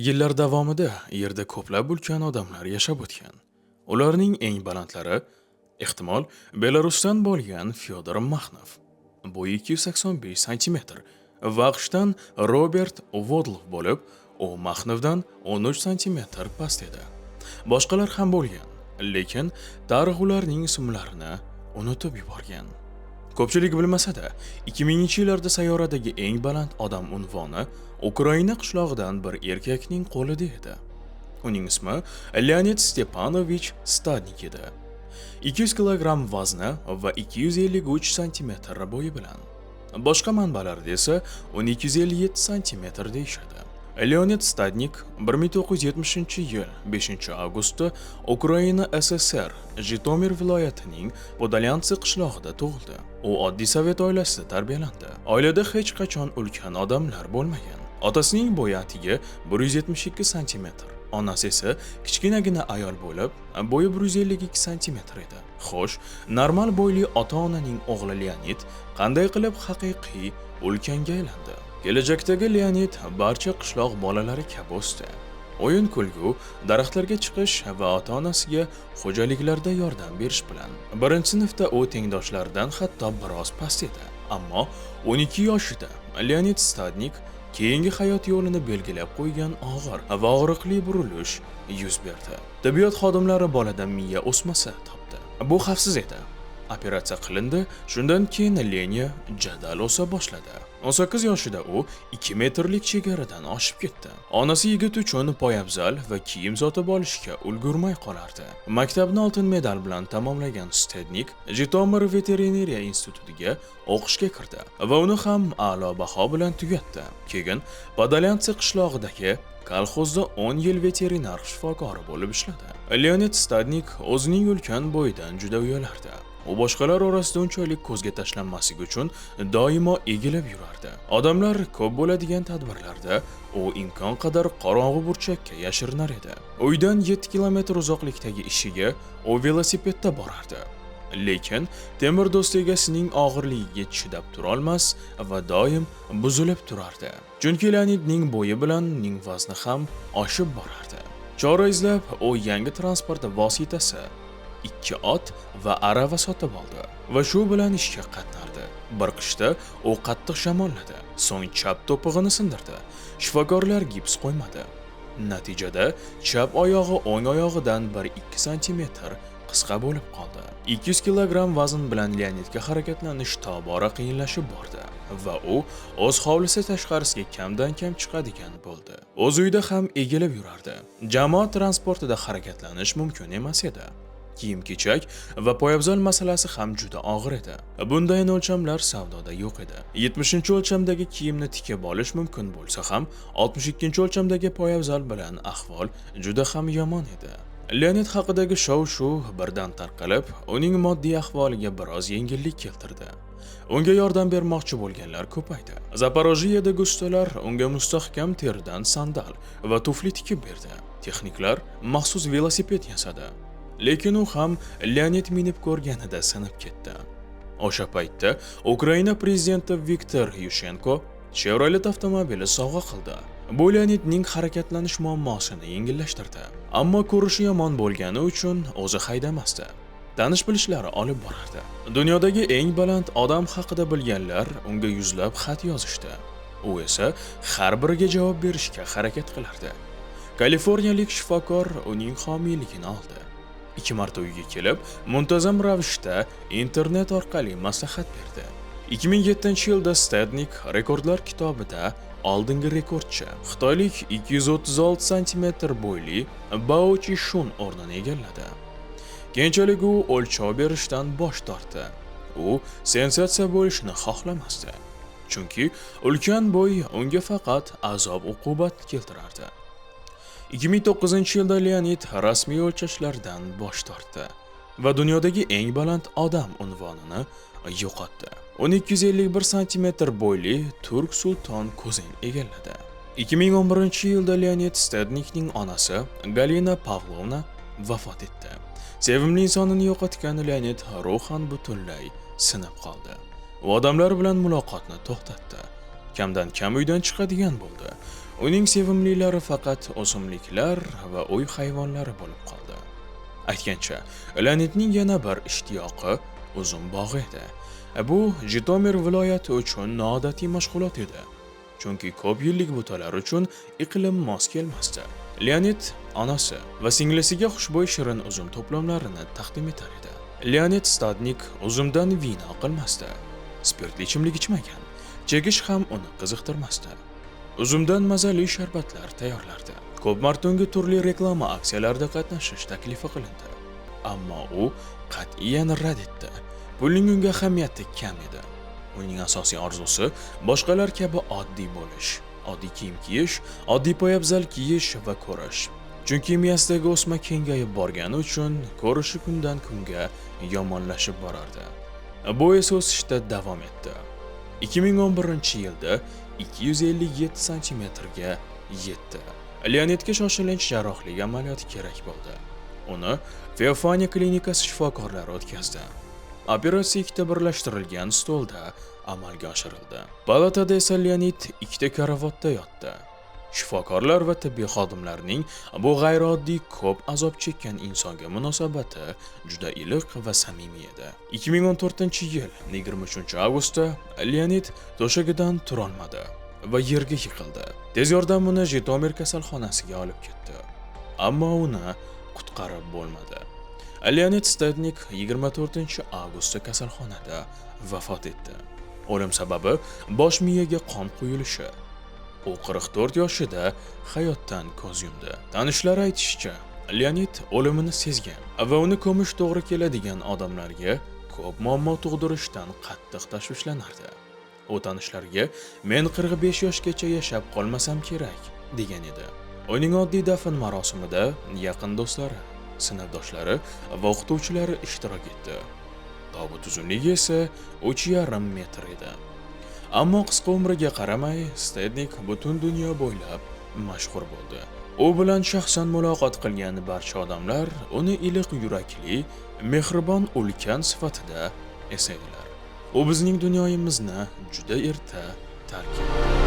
Yillar davomida Yerda ko'plab ulkan odamlar yashab o'tgan. Ularning eng balandlari ehtimol Belarusdan bo'lgan Fyodor Maxnov. Bo'yi 285 sm va AQShdan Robert Vodlov bo'lib, u Maxnovdan 13 sm past edi. Boshqalar ham bo'lgan, lekin tarix ularning ismlarini unutib yuborgan. Ko'pchilik bilmasa-da, 2000-yillarda sayyoradagi eng baland odam unvoni Ukraina qishlog'idan bir erkakning qo'lida edi. Uning ismi Leonid Stepanovich Stadnik edi. 200 kilogramm vazni va 253 sm bo'yi bilan. Boshqa manbalarda esa 1257 sm deyishadi. Leonid Stadnik 1970-yil 5-avgustda Ukraina SSR Jitomir viloyatining Podolyansk qishlog'ida tug'ildi. U oddiy sovet oilasida tarbiyalandi. Oilada hech qachon ulkan odamlar bo'lmagan. Otasining bo'yi atigi 172 sm, onasi esa kichkinagina ayol bo'lib, bo'yi 152 sm edi. Xo'sh, normal bo'yli ota-onaning o'g'li Leonid qanday qilib haqiqiy ulkanga aylandi? Kelajakdagi Leonid barcha qishloq bolalari kabi o'sdi. O'yin kulgu, daraxtlarga chiqish va ota-onasiga xo'jaliklarda yordam berish bilan. Birinchi sinfda u tengdoshlaridan hatto biroz past edi. Ammo 12 yoshida Leonid Stadnik keyingi hayot yo'lini belgilab qo'ygan og'ir va og'riqli burilish yuz berdi. Tibbiyot xodimlari bolada miya o'smasi topdi. Bu xavfsiz edi. Operatsiya qilindi, shundan keyin Lenya jadal o'sa boshladi. 18 yoshida u 2 metrlik chegaradan oshib ketdi. Onasi yigit uchun poyabzal va kiyim sotib olishga ulgurmay qolardi. Maktabni oltin medal bilan tamomlagan Stadnik Jitomir veterinariya institutiga o'qishga kirdi va uni ham a'lo baho bilan tugatdi. Keyin Podolyansk qishlog'idagi kolxozda 10 yil veterinar shifokori bo'lib ishladi. Leonid Stadnik o'zining ulkan bo'yidan juda uyalardi. U boshqalar orasida unchalik ko'zga tashlanmasligi uchun doimo egilib yurardi. Odamlar ko'p bo'ladigan tadbirlarda u imkon qadar qorong'u burchakka yashirinar edi. Uydan 7 kilometr uzoqlikdagi ishiga u velosipedda borardi. Lekin temir do'st egasining og'irligiga chidab tura olmas va doim buzilib turardi. Chunki Leonidning bo'yi bilan uning vazni ham oshib borardi. Chora izlab u yangi transport vositasi 2 ot va arava sotib oldi va shu bilan ishga qatnardi. Bir qishda u qattiq shamolladi, so'ng chap to'pig'ini sindirdi. Shifokorlar gips qo'ymadi. Natijada chap oyog'i o'ng oyog'idan 1-2 sm qisqa bo'lib qoldi. 200 kilogramm vazn bilan Leonidga harakatlanish tobora qiyinlashib bordi va u o'z hovlisi tashqarisiga kamdan kam chiqadigan bo'ldi. O'z uyida ham egilib yurardi. Jamoat transportida harakatlanish mumkin emas edi. Kiyim-kechak va poyabzal masalasi ham juda og'ir edi. Bunday o'lchamlar savdoda yo'q edi. 70-o'lchamdagi kiyimni tikib olish mumkin bo'lsa ham, 62-o'lchamdagi poyabzal bilan ahvol juda ham yomon edi. Leonid haqidagi shov-shuv birdan tarqalib, uning moddiy ahvoliga biroz yengillik keltirdi. Unga yordam bermoqchi bo'lganlar ko'paydi. Zaporojyedagi ustalar unga mustahkam teridan sandal va tufli tikib berdi. Texniklar maxsus velosiped yasadi. Lekin u ham Leonid minib ko'rganida sinib ketdi. O'sha paytda Ukraina prezidenti Viktor Yushchenko Chevrolet avtomobili sovg'a qildi. Bu Leonidning harakatlanish muammosini yengillashtirdi. Ammo ko'rishi yomon bo'lgani uchun o'zi haydamasdi. Tanish-bilishlari olib borardi. Dunyodagi eng baland odam haqida bilganlar unga yuzlab xat yozishdi. U esa har biriga javob berishga harakat qilardi. Kaliforniyalik shifokor uning homiyligini oldi. 2 marta uyga kelib, muntazam ravishda internet orqali maslahat berdi. 2007-yilda Stadnik rekordlar kitobida oldingi rekordchi xitoylik 236 sm bo'yli Bao Chishun o'rnini egalladi. Keyinchalik u o'lchov berishdan bosh tortdi. U sensatsiya bo'lishni xohlamasdi. Chunki ulkan bo'y unga faqat azob-uqubat keltirardi. 2009-yilda Leonid rasmiy o'lchashlardan bosh tortdi va dunyodagi eng baland odam unvonini yo'qotdi. 251 sm bo'yli turk sulton Kozen egalladi. 2011-yilda Leonid Stadnikning onasi Galina Pavlovna vafot etdi. Sevimli insonini yo'qotgan Leonid ruhan butunlay sinib qoldi. U odamlar bilan muloqotni to'xtatdi. Kamdan kam uydan chiqadigan bo'ldi. Uning sevimlilari faqat o'simliklar va uy hayvonlari bo'lib qoldi. Aytgancha, Leonidning yana bir ishtiyoqi uzum bog'i edi. Bu Jitomir viloyati uchun noodatiy mashg'ulot edi. Chunki ko'p yillik butalar uchun iqlim mos kelmasdi. Leonid onasi va singlisiga xushbo'y shirin uzum to'plamlarini taqdim etar edi. Leonid Stadnik uzumdan vino qilmasdi. Spirtli ichimlik ichmagan. Chekish ham uni qiziqtirmasdi. Uzumdan mazali sharbatlar tayyorlardi. Ko'p marta unga turli reklama aksiyalarida qatnashish taklifi qilindi. Ammo u qat'iyan rad etdi. Pulning unga ahamiyati kam edi. Uning asosiy orzusi boshqalar kabi oddiy bo'lish, oddiy kiyim kiyish, oddiy poyabzal kiyish va ko'rish. Chunki miyasidagi o'sma kengayib borgani uchun ko'rishi kundan kunga yomonlashib borardi. Bu esa o'sishda davom etdi. 2011-yilda 257 santimetrga yetdi. Leonidga shoshilinch jarrohlik amaliyoti kerak bo'ldi. Uni Feofaniya klinikasi shifokorlari o'tkazdi. Operatsiya ikkita birlashtirilgan stolda amalga oshirildi. Palatada esa Leonid ikkita karavotda yotdi. Shifokorlar va tibbiy xodimlarning bu g'ayrioddiy ko'p azob chekkan insonga munosabati juda iliq va samimiy edi. 2014-yil 23-avgustda Leonid to'shagidan turolmadi va yerga yiqildi. Tez yordam uni Jitomir kasalxonasiga olib ketdi. Ammo uni qutqarib bo'lmadi. Leonid Stadnik 24-avgustda kasalxonada vafot etdi. O'lim sababi bosh miyaga qon quyilishi. U 44 yoshida hayotdan ko'z yumdi. Tanishlar aytishicha, Leonid o'limini sezgan va uni ko'mish to'g'ri keladigan odamlarga ko'p muammo tug'dirishdan qattiq tashvishlanardi. U tanishlarga men 45 yoshgacha yashab qolmasam kerak degan edi. Uning oddiy dafn marosimida yaqin do'stlari, sinfdoshlari va o'qituvchilari ishtirok etdi. Tobut uzunligi esa 3,5 metr edi. Ammo qisqa umriga qaramay, Stadnik butun dunyo bo'ylab mashhur bo'ldi. U bilan shaxsan muloqot qilgan barcha odamlar uni iliq yurakli, mehribon ulkan sifatida eslaydilar. U bizning dunyomizni juda erta tark etdi.